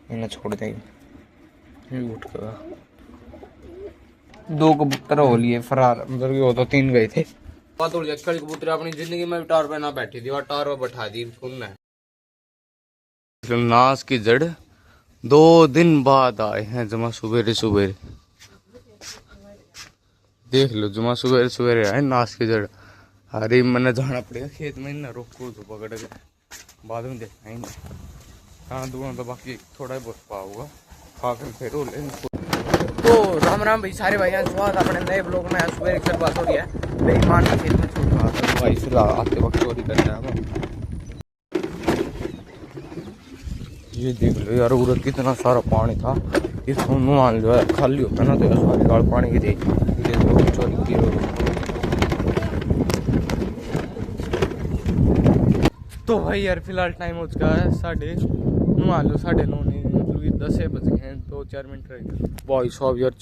इन्हें छोड़ देंगे। उठ गया। 2 कबूतर हो लिए फरार, मतलब कि वो तो 3 गए थे। कबूतर अपनी जिंदगी में टार पे ना बैठी थी और टार पे बैठा दी सुनना। नाश की जड़ 2 दिन बाद आए हैं जमा सुबेरे सुबेरे। देख लो जमा सुबेरे सुबेरे आए नाश की जड़। अरे मैंने जाना पड़ेगा खेत में ना, रोको तो पकड़ के बाद में देखना ही नहीं। हाँ दूंगा तो बाकी थोड़ा ही बहुत पाऊंगा खाकर फिर हो ले। तो राम राम भाई सारे भाई, स्वागत अपने नए ब्लॉग में। सुबह एक बात हो रही है, मेरी मान खेत में छोड़ रहा था भाई, फिर आते वक्त चोरी करना है। ये देख लो यार उधर कितना सारा पानी था, इसको मान लो यार खाली होता ना तो यार सारी गाड़ पानी की थी। चोरी की तो भाई यार फिलहाल टाइम हो चुका है 9:30, मान लो 9:30 नहीं, मतलब 10 बज गए हैं, 2-4 मिनट रह गए भाई साहब यार।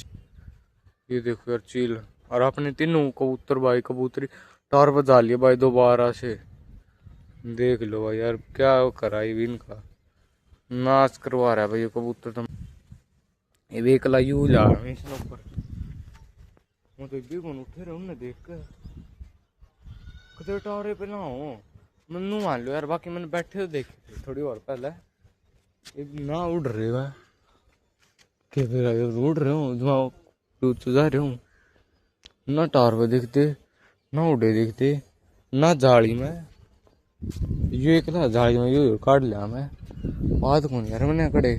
ये देखो यार चील और अपने तीनों कबूतर भाई कबूतरी टार बजा लिए भाई दोबारा से। देख लो भाई यार क्या कराई भी इनका, नाश करवा रहा है भाई ये कबूतर। तो ये भी एकला यू जा रहा है इसके ऊपर, वो तो भी कौन उठे रहे उन्हें देख कर कदे टारे पे ना हो। मनु मान लो यार, बाकी मैंने बैठे तो देखे थे थोड़ी और पहले, ना उड़ रहे हुआ क्या फिर उड़ रहे हूँ तो जा रहे हूँ ना, टार पे दिखते ना उड़े दिखते ना जाली में। ये एक था जाली में ये काट लिया मैं, बात कौन यार मैंने कड़े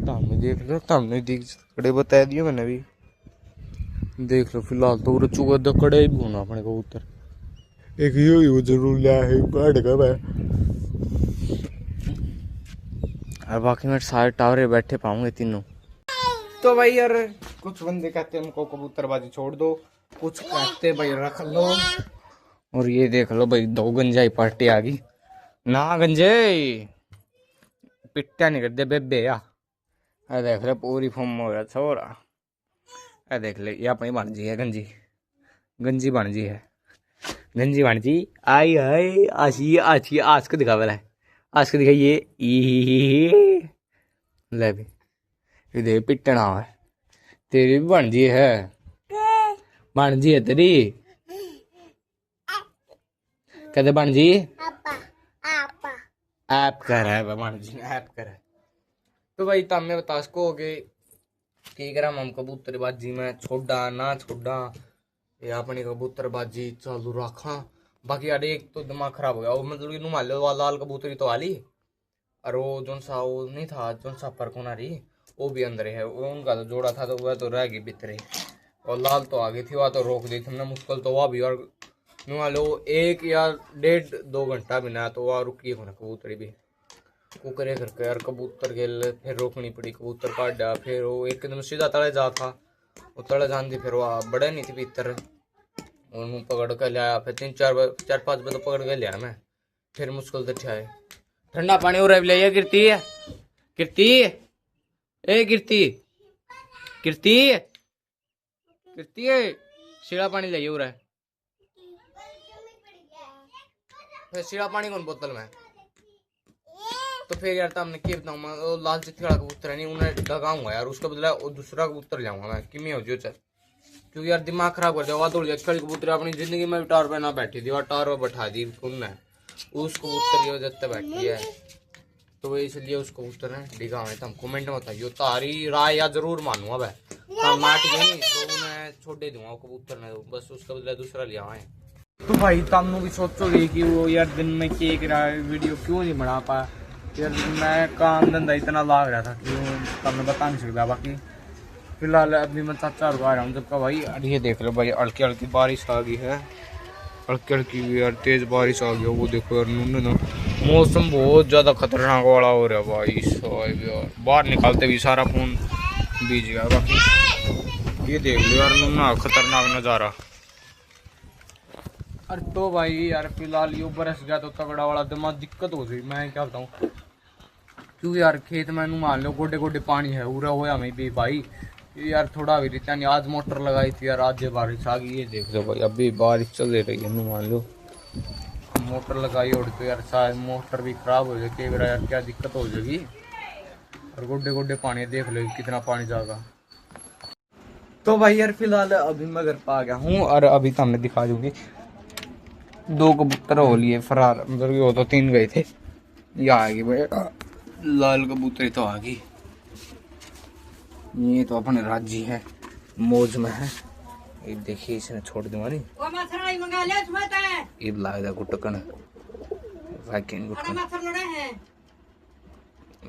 तामने देख लो, तामने दिख कड़े बता दिए मैंने भी। देख लो फिलहाल तो चुका कड़े भी होना अपने कबूतर, एक यो जरूर लिया है काट का मैं। और बाकी मैं सारे टावरे बैठे पाऊंगे तीनों। तो भाई यार कुछ बंदे कहते हैं हमको कबूतरबाजी छोड़ दो, कुछ कहते भाई रख लो। और ये देख लो भाई 2 गंजाई पार्टी आ गई ना, गंजे पिट्टा नहीं कर दे बेबे या। देख ले पूरी फॉर्म हो गया छोरा। देख ले ये अपनी भांजी है गंजी, गंजी भांजी है, गंजी भांजी आई है आशी आशी आज को दिखा वाला है, आज को दिखाइए ले भी ये दे पिटना है। तेरी भी भांजी है, भांजी है तेरी, कहते भांजी ऐप कर है भांजी ऐप कर है। तो भाई तमें बता सको कि करा हम कबूतरबाजी में छोड़ा ना छोड़ा या अपनी कबूतरबाजी चालू रखा। बाकी यार एक तो दिमाग खराब हो गया, वो मतलब कि मान लो लाल कबूतरी तो वाली और वो जो सा वो नहीं था जो सा पर कोना रही वो भी अंदर है, वो उनका तो जोड़ा था तो वह तो रह गई भीतरे, और लाल तो आ गई थी वह तो रोक दी थी हमने मुश्किल तो वह भी। और मान लो 1 या 1.5-2 घंटा भी ना तो वह रुकी होना कबूतरी भी वो करे करके यार। कबूतर के फिर रोकनी पड़ी, कबूतर काट दिया, फिर वो एकदम सीधा तले जा था, वो तले जान थी, फिर वह बड़े नहीं थी भीतर और पकड़ कर लिया। फिर 4-5 बजे तो पकड़ के लिया मैं, फिर मुश्किल से ठियाए। ठंडा पानी हो रहा है गिरती है गिरती ए गिरती गिरती गिरती है सीढ़ा पानी ले हो रहा है, फिर सीढ़ा पानी कौन बोतल में। तो फिर यार हमने क्या बताऊँ मैं, लाल चित्ती वाला कबूतर है नहीं उन्हें लगाऊंगा यार, उसका बदला दूसरा कबूतर लाऊंगा मैं किमी हो जो चल, क्योंकि यार दिमाग खराब कर दिया। दौड़ जाए कबूतर अपनी जिंदगी में भी टार पे ना बैठी थी और टार पे बैठा दी उनने, उस कबूतर की वजह से बैठी है। तो वही इसलिए उस कबूतर ने डिगा हुआ था। हम कमेंट में बताइए तारी राय या जरूर मानूंगा वह माट गई नहीं तो उन्हें छोड़ दे दूंगा कबूतर ने, बस उसका बदला दूसरा लिया है। तो भाई तुम भी सोचोगे कि वो यार दिन में केक रहा वीडियो क्यों नहीं बना पाया यार, मैं काम धंधा इतना लाग रहा था कि तुमने बता नहीं सकता। बाकी फिलहाल अभी मैं चाचा आ रहा हूँ जब का भाई। ये देख लो भाई हल्की हल्की बारिश आ गई है, हल्की हल्की यार तेज बारिश आ गई है। वो देखो यार ना मौसम बहुत ज़्यादा खतरनाक वाला हो रहा है भाई साहब यार, बाहर निकालते भी सारा फोन भीज गया। बाकी ये देख लो यार ना खतरनाक नज़ारा। अरे तो भाई यार फिलहाल ये बरस गया तो तगड़ा वाला दिमाग दिक्कत हो गई, मैं क्या बताऊँ, क्योंकि यार खेत में मान लो गोडे गोडे पानी है पूरा होया में भी भाई यार थोड़ा भी रिचा नहीं। आज मोटर लगाई थी यार, आज बारिश आ गई। ये देख लो भाई अभी बारिश चल रही है, मान लो मोटर लगाई और तो यार शायद मोटर भी खराब हो जाएगी यार, क्या दिक्कत हो जाएगी। और गोड्डे गोड्डे पानी देख लो कितना पानी जाएगा। तो भाई यार फिलहाल अभी मैं घर पे आ गया हूँ और अभी तो हमने दिखा दूंगी 2 कबूतर हो लिए फरार, मतलब वो तो 3 गए थे, ये आ गई भाई लाल कबूतर तो आ गई। ये तो अपने राज्य है, मौज में है। ये देखिए इसने छोड़ दूंगा नहीं ईद लाएगा गुटकन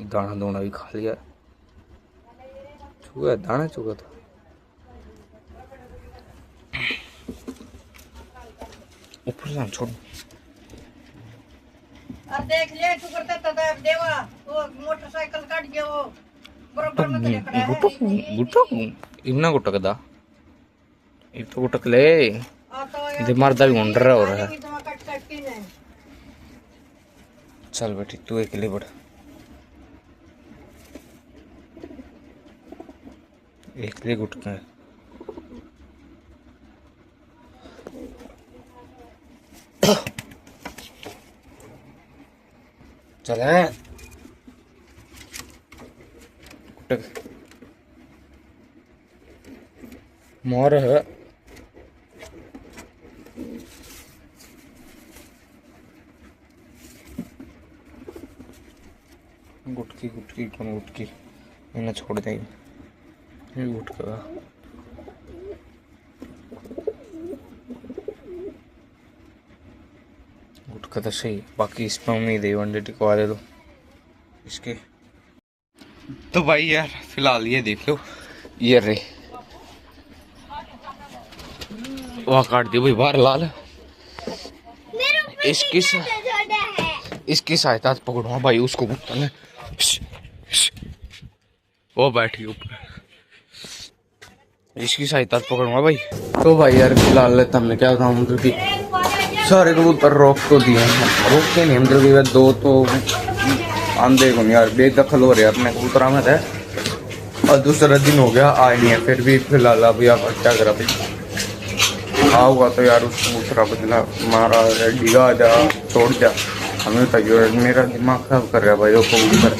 दाना दोना भी खा लिया, चुगा दाना चुगा था। ऊपर से छोड़ और देख ले तू करता था देवा वो मोटरसाइकिल काट गया वो बराबर में खड़े खड़ा है गुटक इतना गुटकदा ये तो गुटक ले ये मरदा भी गुंडर हो रहा है। चल बेटी तू अकेले बढ़, अकेले गुटका है। चल है गुटक मोर है गुटकी गुटकी कौन गुटकी इन्हें छोड़ देंगे ये गुटका गुटका तो सही, बाकी इसमें उम्मीद है वनडे टिकवा दे दो इसके। तो भाई यार फिलहाल ये देख लो ये रे वहाँ काट दिया भाई बाहर लाल, इसकी सहायता से पकड़ूंगा भाई उसको ने वो बैठी ऊपर, इसकी सहायता से पकड़ूंगा भाई। तो भाई यार फिलहाल हमने क्या था मतलब कि सारे कबूतर रोक तो दिए रोक के नहीं, मतलब कि 2 तो आंधे को यार बेदखल हो रहे अपने कबूतरा में थे और दूसरा दिन हो गया आए नहीं है, फिर भी फिलहाल अभी आप क्या करा भाई आऊगा तो यार उस कबूतरा बदला मारा डिगा जा छोड़ जा, हमें तो मेरा दिमाग खराब कर रहा है भाई वो कबूतर।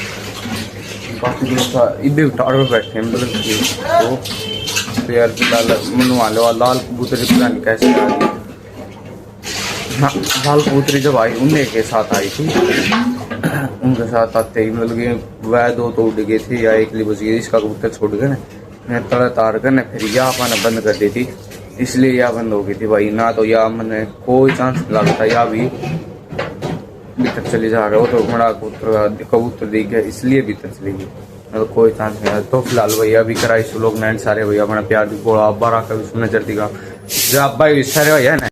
बाकी इधर टावर बैठे हैं मतलब तो यार फिलहाल मनवा लो लाल कबूतरी पता नहीं कैसे आ गई। हाँ लाल कबूतरी जब आई उन्हें के साथ आई थी, उनके साथ आते ही मतलब कि वह 2 तो उड़ गए थे या एक बच गई, इसका कबूतर छोड़ गए ना तड़ा तार कर न फिर या पाना बंद कर दी थी, इसलिए या बंद हो गई थी भाई। ना तो या मैंने कोई चांस लगता या भी भीतर चले जा रहे हो तो बड़ा कबूतर देख गया इसलिए भीतर चली गई, मतलब कोई चांस नहीं है। तो फिलहाल भैया अभी कराई लोग नैन सारे भैया अपना प्यार दी बोला अब बार आकर नजर दिखा जब भाई सारे भैया ना